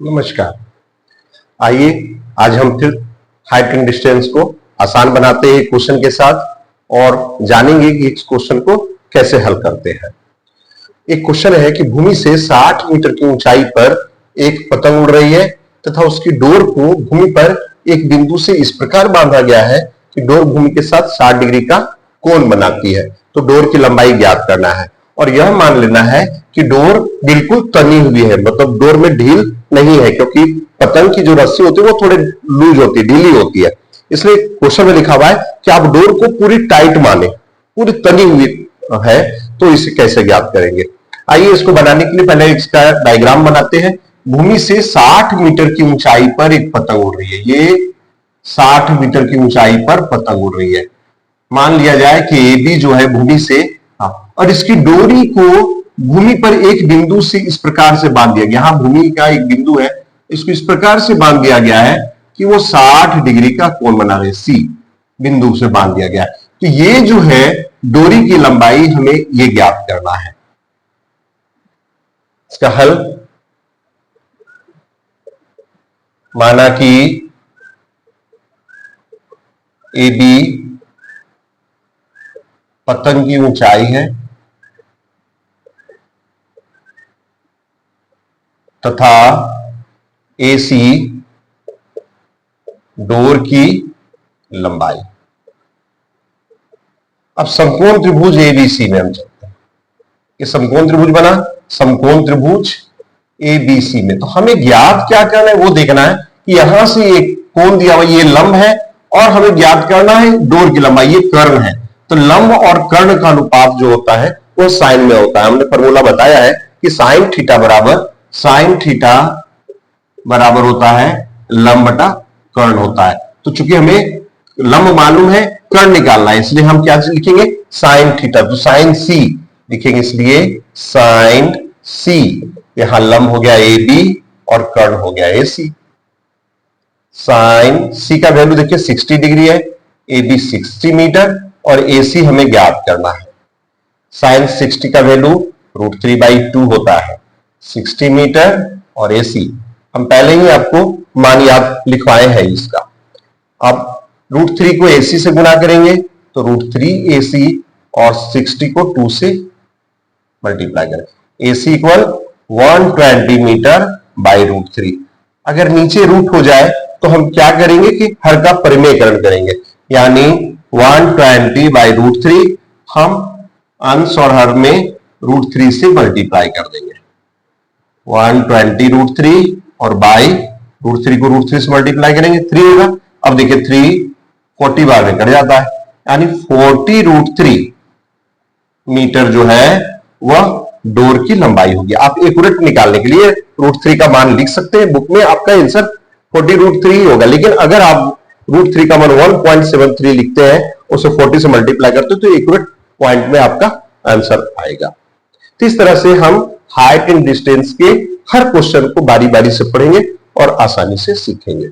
नमस्कार। आइए आज हम फिर हाइट एंड डिस्टेंस को आसान बनाते हैं क्वेश्चन के साथ और जानेंगे कि इस क्वेश्चन को कैसे हल करते हैं। एक क्वेश्चन है कि भूमि से 60 मीटर की ऊंचाई पर एक पतंग उड़ रही है तथा उसकी डोर को भूमि पर एक बिंदु से इस प्रकार बांधा गया है कि डोर भूमि के साथ 60 डिग्री का कोण बनाती है। तो डोर की लंबाई ज्ञात करना है और यह मान लेना है कि डोर बिल्कुल तनी हुई है, मतलब डोर में ढील नहीं है, क्योंकि पतंग की जो रस्सी होती है वो थोड़ी लूज होती है, ढीली होती है। इसलिए क्वेश्चन में लिखा हुआ है कि आप डोर को पूरी टाइट माने, पूरी तनी हुई है। तो इसे कैसे ज्ञात करेंगे? आइए इसको बनाने के लिए पहले इसका डायग्राम बनाते हैं। भूमि से 60 मीटर की ऊंचाई पर एक पतंग उड़ रही है। ये 60 मीटर की ऊंचाई पर पतंग उड़ रही है। मान लिया जाए कि AB जो है भूमि से, और इसकी डोरी को भूमि पर एक बिंदु से इस प्रकार से बांध दिया गया। यहां भूमि का एक बिंदु है, इसको इस प्रकार से बांध दिया गया है कि वो 60 डिग्री का कोण बना रहे, C बिंदु से बांध दिया गया है। तो ये जो है डोरी की लंबाई हमें ये ज्ञात करना है। इसका हल, माना कि AB पतंग की ऊंचाई है तथा AC डोर की लंबाई। अब समकोण त्रिभुज ABC में हम चलते हैं। ये समकोण त्रिभुज बना, समकोण त्रिभुज ABC में। तो हमें ज्ञात क्या करना है वो देखना है कि यहां से एक कोण दिया हुआ, ये लंब है और हमें ज्ञात करना है डोर की लंबाई, ये कर्ण है। तो लंब और कर्ण का अनुपात जो होता है वो साइन में होता है। हमने फॉर्मूला बताया है कि साइन थीटा बराबर होता है लंब बटा कर्ण होता है। तो चूंकि हमें लंब मालूम है, कर्ण निकालना है, इसलिए हम क्या लिखेंगे? Sine theta. तो साइन C लिखेंगे, इसलिए साइन C। यहां लंब हो गया AB और कर्ण हो गया AC। साइन C का वैल्यू देखिए 60 डिग्री है, AB 60 मीटर और AC हमें ज्ञात करना है। साइन 60 का वैल्यू √3/2 होता है, 60 मीटर और AC हम पहले ही आपको मान याद लिखवाए हैं इसका। अब √3 को AC से गुना करेंगे तो √3AC और 60 को 2 से मल्टीप्लाई करें। AC equal 120 metre by √3। अगर नीचे रूट हो जाए तो हम क्या करेंगे कि हर का परिमेयकरण करेंगे, यानी 120 बाई √3 हम अंश और हर में √3 से मल्टीप्लाई कर देंगे। 120 √3 और बाई √3 को √3 से मल्टीप्लाई करेंगे, 3 होगा। अब देखिए 3 40 बार में कट जाता है, यानी 40 √3 मीटर जो है वह डोर की लंबाई होगी। आप एक्यूरेट निकालने के लिए √3 का मान लिख सकते हैं, बुक में आपका आंसर 40 √3 होगा। लेकिन अगर आप √3 का मान 1.73 लिखते हैं, उसे 40 से मल्टीप्लाई करते हैं, तो एक्यूरेट पॉइंट में आपका आंसर आएगा। तो इस तरह से हम हाइट एंड डिस्टेंस के हर क्वेश्चन को बारी बारी से पढ़ेंगे और आसानी से सीखेंगे।